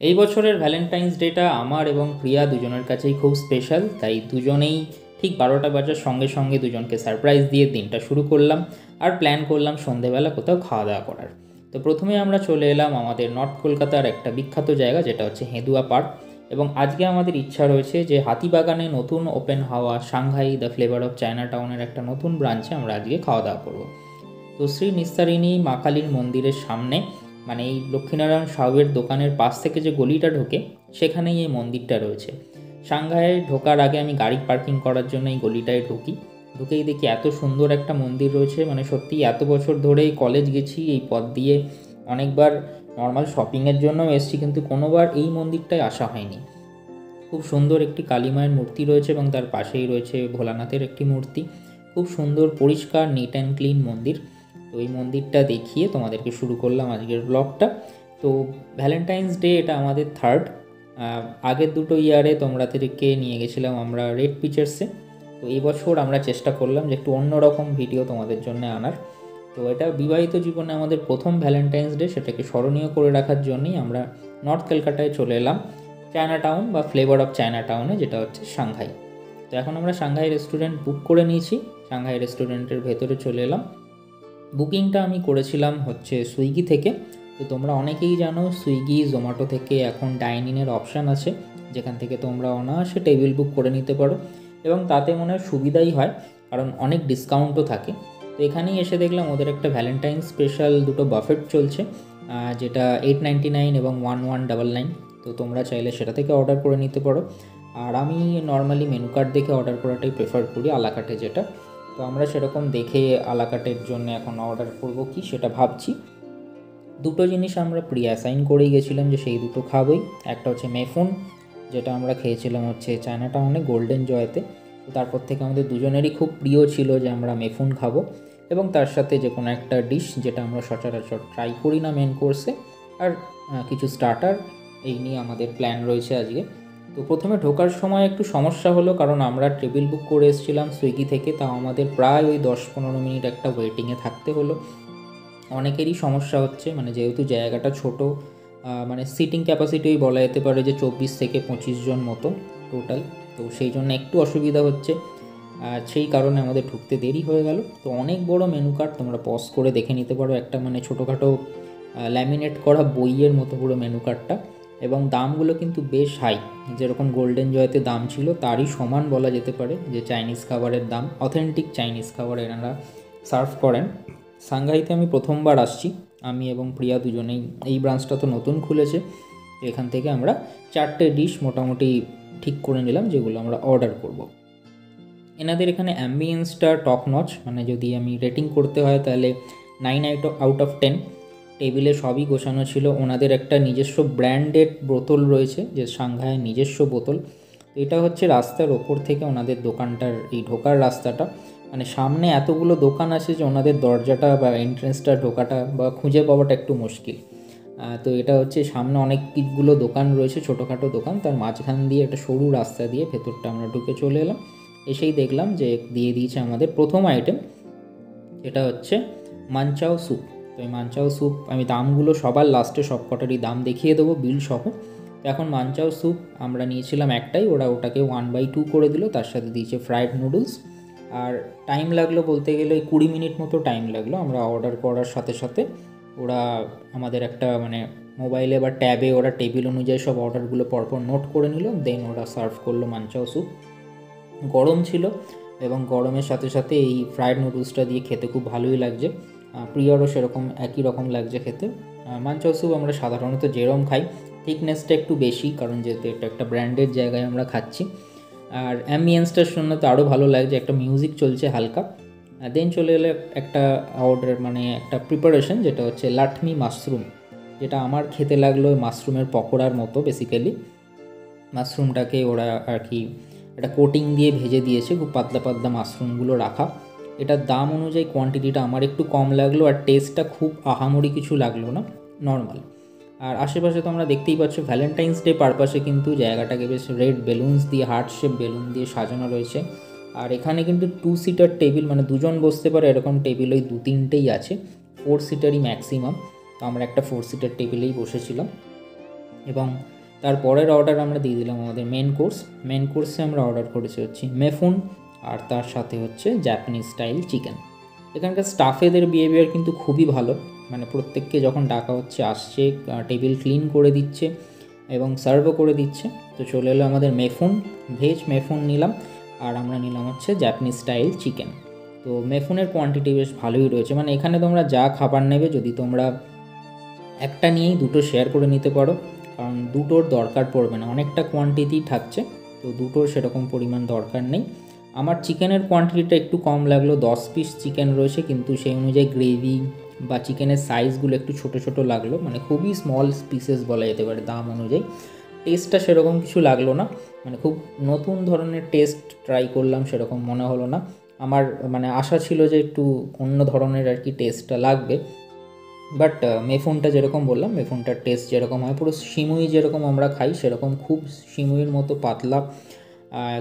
এই বছরের Valentine's data আমার এবং প্রিয়া দুজনের কাছেই খুব স্পেশাল, তাই দুজনেই ঠিক 12টা বাজার সঙ্গে সঙ্গে দুজনকে সারপ্রাইজ দিয়ে দিনটা শুরু করলাম আর প্ল্যান করলাম সন্ধেবেলা কোথাও খাওয়া দাওয়া করার। তো প্রথমে আমরা চলে এলাম আমাদের নর্থ কলকাতার একটা বিখ্যাত জায়গা, যেটা হচ্ছে হেদুয়া পার্ক। এবং আজকে আমাদের ইচ্ছা রয়েছে যে হাতিবাগানে নতুন ওপেন হওয়া Shanghai the flavour of China টাউনের একটা নতুন ব্রাঞ্চে আমরা আজকে খাওয়া দাওয়া করবো। তো শ্রী নিস্তারিণী মা কালীর মন্দিরের সামনে, মানে এই লক্ষ্মীনারায়ণ সাউয়ের দোকানের পাশ থেকে যে গলিটা ঢোকে সেখানেই এই মন্দিরটা রয়েছে। সাংঘাইয়ে ঢোকার আগে আমি গাড়ি পার্কিং করার জন্য এই গলিটায় ঢুকেই দেখি এত সুন্দর একটা মন্দির রয়েছে। মানে সত্যি এত বছর ধরে কলেজ গেছি এই পথ দিয়ে, অনেকবার নর্মাল শপিংয়ের জন্য এসেছি, কিন্তু কোনোবার এই মন্দিরটায় আসা হয়নি। খুব সুন্দর একটি কালী মায়ের মূর্তি রয়েছে এবং তার পাশেই রয়েছে ভোলানাথের একটি মূর্তি। খুব সুন্দর পরিষ্কার নিট অ্যান্ড ক্লিন মন্দির। তো এই মন্দিরটা দেখিয়ে তোমাদেরকে শুরু করলাম আজকের ব্লগটা। তো ভ্যালেন্টাইন্স ডে এটা আমাদের থার্ড। আগের দুটো ইয়ারে তোমাদেরকে নিয়ে গেছিলাম আমরা রেড পিচার্সে। তো এই বছর আমরা চেষ্টা করলাম যে একটু অন্যরকম ভিডিও তোমাদের জন্য আনার। তো এটা বিবাহিত জীবনে আমাদের প্রথম ভ্যালেন্টাইন্স ডে, সেটাকে স্মরণীয় করে রাখার জন্যই আমরা নর্থ কলকাতায় চলে এলাম চায়না টাউন বা ফ্লেভার অফ চায়না টাউনে, যেটা হচ্ছে সাংহাই। তো এখন আমরা সাংহাই রেস্টুরেন্ট বুক করে নিয়েছি, সাংহাই রেস্টুরেন্টের ভেতরে চলে এলাম। বুকিংটা আমি করেছিলাম হচ্ছে সুইগি থেকে। তো তোমরা অনেকেই জানো সুইগি জোম্যাটো থেকে এখন ডাইনিংয়ের অপশান আছে, যেখান থেকে তোমরা অনায়াসে টেবিল বুক করে নিতে পারো এবং তাতে মনে হয় সুবিধাই হয়, কারণ অনেক ডিসকাউন্টও থাকে। তো এখানেই এসে দেখলাম ওদের একটা ভ্যালেন্টাইন স্পেশাল দুটো বাফেট চলছে, যেটা 899 এবং 1199। তো তোমরা চাইলে সেটা থেকে অর্ডার করে নিতে পারো। আর আমি নর্মালি মেনু কার্ড দেখে অর্ডার করাটাই প্রেফার করি, আলাকাটে যেটা। তো আমরা সেরকম দেখে আলাকাটের জন্য এখন অর্ডার করব কি সেটা ভাবছি। দুটো জিনিস আমরা প্রি অ্যাসাইন করেই গেছিলাম যে সেই দুটো খাবোই। একটা হচ্ছে মেফুন, যেটা আমরা খেয়েছিলাম হচ্ছে চায়না টাউনে গোল্ডেন জয়তে। তো তারপর থেকে আমাদের দুজনেরই খুব প্রিয় ছিল যে আমরা মেফুন খাবো, এবং তার সাথে যে কোনো একটা ডিশ যেটা আমরা সচরাচর ট্রাই করি না মেন কোর্সে, আর কিছু স্টার্টার। এই নিয়ে আমাদের প্ল্যান রয়েছে আজকে। তো প্রথমে ঢোকার সময় একটু সমস্যা হলো, কারণ আমরা টেবিল বুক করে এসেছিলাম সুইগি থেকে, তাও আমাদের প্রায় ওই 10-15 মিনিট একটা ওয়েটিংয়ে থাকতে হলো। অনেকেরই সমস্যা হচ্ছে, মানে যেহেতু জায়গাটা ছোট, মানে সিটিং ক্যাপাসিটি বলা যেতে পারে যে 24 থেকে 25 জন মতো টোটাল। তো সেই জন্য একটু অসুবিধা হচ্ছে, সেই কারণে আমাদের ঢুকতে দেরি হয়ে গেল। তো অনেক বড় মেনু কার্ড, তোমরা পজ করে দেখে নিতে পারো, একটা মানে ছোটোখাটো ল্যামিনেট করা বইয়ের মতো পুরো মেনু কার্ডটা। এবং দামগুলো কিন্তু বেশ হাই, যেরকম গোল্ডেন জয়তে দাম ছিল তারই সমান বলা যেতে পারে যে চাইনিজ খাবারের দাম, অথেন্টিক চাইনিজ খাবার এনারা সার্ভ করেন। সাংঘাইতে আমি প্রথমবার আসছি, আমি এবং প্রিয়া দুজনেই। এই ব্রাঞ্চটা তো নতুন খুলেছে। এখান থেকে আমরা 4টে ডিশ মোটামুটি ঠিক করে নিলাম যেগুলো আমরা অর্ডার করব। এনাদের এখানে অ্যাম্বিয়েন্সটা টপ নচ, মানে যদি আমি রেটিং করতে হয় তাহলে 9 আউট অফ 10। টেবিলে সবই গোছানো ছিল। ওনাদের একটা নিজস্ব ব্র্যান্ডেড বোতল রয়েছে, যে সাংঘাইয়ের নিজস্ব বোতল। তো এটা হচ্ছে রাস্তার ওপর থেকে ওনাদের দোকানটার এই ঢোকার রাস্তাটা, মানে সামনে এতগুলো দোকান আছে যে ওনাদের দরজাটা বা এন্ট্রেন্সটা ঢোকাটা বা খুঁজে পাওয়াটা একটু মুশকিল। তো এটা হচ্ছে সামনে অনেকগুলো দোকান রয়েছে, ছোটোখাটো দোকান, তার মাঝখান দিয়ে একটা সরু রাস্তা দিয়ে ভেতরটা আমরা ঢুকে চলে এলাম। এসেই দেখলাম যে দিয়ে দিয়েছে আমাদের প্রথম আইটেম, এটা হচ্ছে মানচাও স্যুপ। তো এই মানচাও স্যুপ আমি দামগুলো সবার লাস্টে সব কটারই দাম দেখিয়ে দেবো বিল সহ। তো এখন মানচাও স্যুপ আমরা নিয়েছিলাম একটাই, ওটাকে 1/2 করে দিল, তার সাথে দিয়েছে ফ্রাইড নুডলস। আর টাইম লাগলো বলতে গেলে 20 মিনিট মতো টাইম লাগলো। আমরা অর্ডার করার সাথে সাথে ওরা আমাদের একটা মানে মোবাইলে বা ট্যাবে ওরা টেবিল অনুযায়ী সব অর্ডারগুলো পরপর নোট করে নিল, দেন ওরা সার্ভ করলো মানচাও স্যুপ। গরম ছিল এবং গরমের সাথে সাথে এই ফ্রাইড নুডলসটা দিয়ে খেতে খুব ভালোই লাগছে। প্রিয়ারও সেরকম একই রকম লাগছে খেতে। মানচাও স্যুপ আমরা সাধারণত যেরকম খাই, থিকনেসটা একটু বেশি, কারণ যেহেতু এটা একটা ব্র্যান্ডেড জায়গায় আমরা খাচ্ছি। আর অ্যাম্বিয়েন্সটার শুনে তো আরও ভালো লাগছে, একটা মিউজিক চলছে হালকা। দেন চলে এলো একটা অর্ডার, মানে একটা প্রিপারেশন, যেটা হচ্ছে লাটমি মাশরুম, যেটা আমার খেতে লাগলো মাশরুমের পকোড়ার মতো। বেসিক্যালি মাশরুমটাকে ওরা আর কি একটা কোটিং দিয়ে ভেজে দিয়েছে, খুব পাতলা পাতলা মাশরুমগুলো রাখা। এটার দাম অনুযায়ী কোয়ান্টিটিটা আমার একটু কম লাগলো, আর টেস্টটা খুব আহামরি কিছু লাগলো না, নর্মাল। আর আশেপাশে তো আমরা দেখতেই পাচ্ছ ভ্যালেন্টাইন্স ডে পারপাসে কিন্তু জায়গাটাকে বেশ রেড বেলুনস দিয়ে, হার্ট শেপ বেলুন দিয়ে সাজানো রয়েছে। আর এখানে কিন্তু 2 সিটার টেবিল, মানে দুজন বসতে পারে এরকম টেবিল ওই 2-3টেই আছে, 4 সিটারই ম্যাক্সিমাম। তো আমরা একটা 4 সিটার টেবিলেই বসেছিলাম। এবং তারপরের অর্ডার আমরা দিয়ে দিলাম আমাদের মেন কোর্সে আমরা অর্ডার করেছি হচ্ছে মেফুন, আর তার সাথে হচ্ছে জাপানিজ স্টাইল চিকেন। এখানকার স্টাফেদের বিহেভিয়ার কিন্তু খুবই ভালো, মানে প্রত্যেককে যখন ডাকা হচ্ছে আসছে, টেবিল ক্লিন করে দিচ্ছে এবং সার্ভও করে দিচ্ছে। তো চলে এলো আমাদের ভেজ মেফুন নিলাম, আর আমরা নিলাম হচ্ছে জাপানিজ স্টাইল চিকেন। তো মেফুনের কোয়ান্টিটি বেশ ভালোই রয়েছে, মানে এখানে তোমরা যা খাবার নেবে যদি তোমরা একটা নিয়েই দুটো শেয়ার করে নিতে পারো, কারণ দুটোর দরকার পড়বে না, অনেকটা কোয়ান্টিটি থাকছে, তো দুটোর সেরকম পরিমাণ দরকার নেই। আমার চিকেনের কোয়ান্টিটিটা একটু কম লাগলো, 10 পিস চিকেন রয়েছে, কিন্তু সেই অনুযায়ী গ্রেভি বা চিকেনের সাইজগুলো একটু ছোটো ছোটো লাগলো, মানে খুবই স্মল পিসেস বলা যেতে পারে দাম অনুযায়ী। টেস্টটা সেরকম কিছু লাগলো না, মানে খুব নতুন ধরনের টেস্ট ট্রাই করলাম সেরকম মনে হলো না আমার, মানে আশা ছিল যে একটু অন্য ধরনের আর কি টেস্টটা লাগবে। বাট মেফুনটা যেরকম বললাম, মেফুনটার টেস্ট যেরকম হয় পুরো সিমুই যেরকম আমরা খাই সেরকম খুব সিমুইয়ের মতো পাতলা,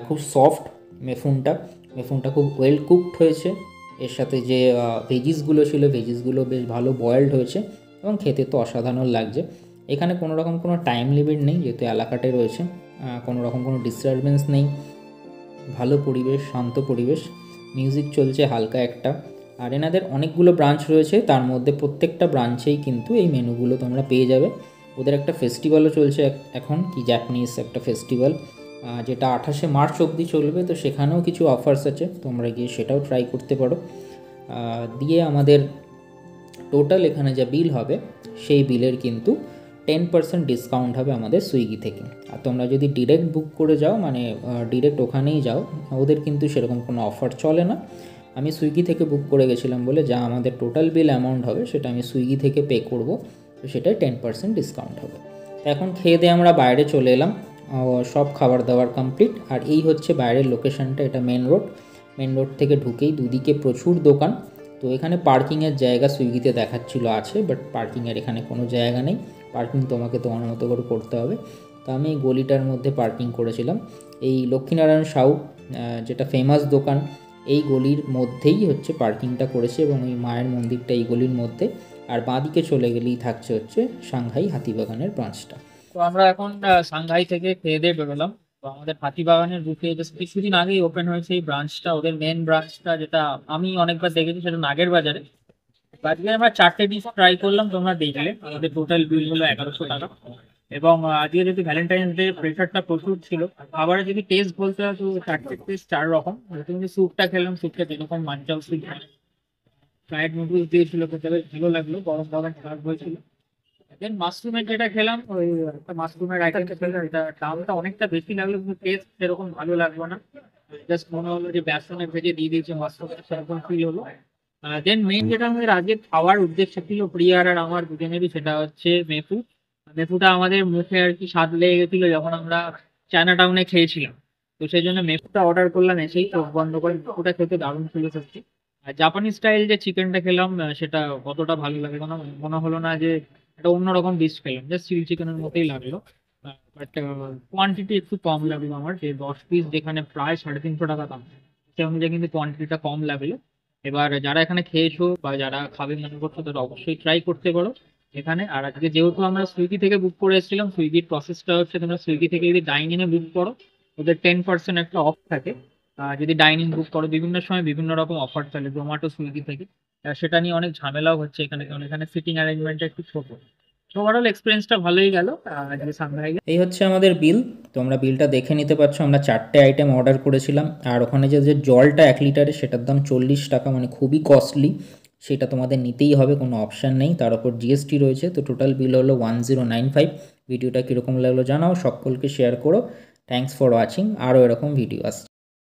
খুব সফট মেফুনটা খুব ওয়েল কুকড হয়েছে। এর সাথে যে ভেজিসগুলো ছিল ভেজিসগুলো বেশ ভালো বয়েলড হয়েছে এবং খেতে তো অসাধারণ লাগছে। এখানে কোনো রকম কোনো টাইম লিমিট নেই, যেহেতু এলাকাটে রয়েছে, কোনো রকম কোনো ডিস্টারবেন্স নেই, ভালো পরিবেশ, শান্ত পরিবেশ, মিউজিক চলছে হালকা একটা। আর এনাদের অনেকগুলো ব্রাঞ্চ রয়েছে, তার মধ্যে প্রত্যেকটা ব্রাঞ্চেই কিন্তু এই মেনুগুলো তোমরা পেয়ে যাবে। ওদের একটা ফেস্টিভ্যালও চলছে এখন, কি জাপানিজ একটা ফেস্টিভ্যাল, যেটা 28শে মার্চ অবধি চলবে, তো সেখানেও কিছু অফার্স আছে, তোমরা গিয়ে সেটাও ট্রাই করতে পারো। দিয়ে আমাদের টোটাল এখানে যা বিল হবে সেই বিলের কিন্তু 10% ডিসকাউন্ট হবে আমাদের সুইগি থেকে। আর তোমরা যদি ডিরেক্ট বুক করে যাও, মানে ডিরেক্ট ওখানেই যাও, ওদের কিন্তু সেরকম কোনো অফার চলে না। আমি সুইগি থেকে বুক করে গেছিলাম বলে যা আমাদের টোটাল বিল অ্যামাউন্ট হবে সেটা আমি সুইগি থেকে পে করব, তো সেটাই 10% ডিসকাউন্ট হবে। এখন খেয়ে দিয়ে আমরা বাইরে চলে এলাম, সব খাবার দাবার কমপ্লিট। আর এই হচ্ছে বাইরের লোকেশনটা, এটা মেন রোড থেকে ঢুকেই দুদিকে প্রচুর দোকান। তো এখানে পার্কিংয়ের জায়গা সুইগিতে দেখাচ্ছিল আছে, বাট পার্কিংয়ের এখানে কোনো জায়গা নেই, পার্কিং তোমাকে তোমার মতো করে করতে হবে। তো আমি এই গলিটার মধ্যে পার্কিং করেছিলাম, এই লক্ষ্মীনারায়ণ সাউ যেটা ফেমাস দোকান, এই গলির মধ্যেই হচ্ছে পার্কিংটা করেছে, এবং এই মায়ের মন্দিরটা এই গলির মধ্যে। আর বাঁদিকে চলে গেলেই থাকছে হচ্ছে সাংহাই হাতিবাগানের ব্রাঞ্চটা। তো আমরা এখন সাংহাই থেকে খেয়ে দিয়ে বেরোলাম। তো আমাদের হাতিবাগানের রুটে জাস্ট কিছুদিন আগেই ওপেন হয়েছে এই ব্রাঞ্চটা, ওদের মেন ব্রাঞ্চটা, যেটা আমি অনেকবার দেখেছি, সেটা নাগের বাজারে। আজকে আমরা 4টে ডিশ ট্রাই করলাম, তোমরা দেখলে আমাদের টোটাল বিল হলো 1100 টাকা। এবং আজকে যদি ভ্যালেন্টাইন্স ডে প্রেশারটা প্রচুর ছিল, খাবারের যদি টেস্ট বলতে হয় তো 4টে টেস্ট 4 রকম। তুমি যে স্যুপটা খেলাম, স্যুপটা যেরকম মাঞ্চাও স্যুপ, ফ্রাইড নুডলস দিয়েছিল, খেতে বেশ ভালো লাগলো, গরম গরম সার্ভ হয়েছিল। দেন মাশরুমের যেটা খেলাম, ওই একটা মাশরুমের আইটেম খেলাম, এটা দামটা অনেকটা বেশি লাগলো, কিন্তু টেস্ট সেরকম ভালো লাগলো না, জাস্ট মনে হলো যে বেসনে ভেজে দিয়ে দিয়েছে মাশরুমটা, সেরকম ফিল হলো। দেন মেইন যেটা আমাদের আজকে খাওয়ার উদ্দেশ্য ছিল প্রিয়ার আর আমার দুজনেরই, সেটা হচ্ছে মেফুটা আমাদের মুখে আর কি স্বাদ লেগে গেছিল যখন আমরা চায়না টাউনে খেয়েছিলাম, তো সেই জন্য মেফুটা অর্ডার করলাম, এসেই চোখ বন্ধ করে। মেফুটা খেতে দারুণ ছিল সত্যি। আর জাপানি স্টাইল যে চিকেনটা খেলাম, সেটা অতটা ভালো লাগে না, মনে হলো না যে একটা অন্যরকম ডিশ খেলাম, জাস্ট চিলি চিকেনের মতোই লাগলো। বাট কোয়ান্টিটি একটু কম লাগলো আমার, যে 10 পিস যেখানে প্রায় 350 টাকা দাম, সে অনুযায়ী কিন্তু কোয়ান্টিটিটা কম লাগলো। এবার যারা এখানে খেয়েছো বা যারা খাবে মনে করছো, তারা অবশ্যই ট্রাই করতে পারো এখানে। আর আজকে যেহেতু আমরা সুইগি থেকে বুক করে এসেছিলাম, সুইগির প্রসেসটা হচ্ছে তোমরা সুইগি থেকে যদি ডাইনিংয়ে বুক করো, ওদের 10% একটা অফ থাকে। যদি ডাইনিং বুক করো, বিভিন্ন সময় বিভিন্ন রকম অফার চলে জোম্যাটো সুইগি থেকে, সেটা নিয়ে অনেক ঝামেলাও হচ্ছে এখানে, কারণ এখানে সিটিং অ্যারেঞ্জমেন্টটা একটু ছোট। তো ওভারঅল এক্সপিরিয়েন্সটা ভালোই গেল আজকে সাংহাই। এই হচ্ছে আমাদের বিল, তোমরা বিলটা দেখে নিতে পারছো। আমরা 4টে আইটেম অর্ডার করেছিলাম, আর ওখানে যে জলটা 1 লিটারে সেটার দাম 40 টাকা, মানে খুবই কস্টলি, সেটা তোমাদের নিতেই হবে, কোনো অপশান নেই, তার উপর জিএসটি রয়েছে। তো টোটাল বিল হলো 1095। ভিডিওটা কীরকম লাগলো জানাও, সকলকে শেয়ার করো। থ্যাংকস ফর ওয়াচিং, আরও এরকম ভিডিও আসছে।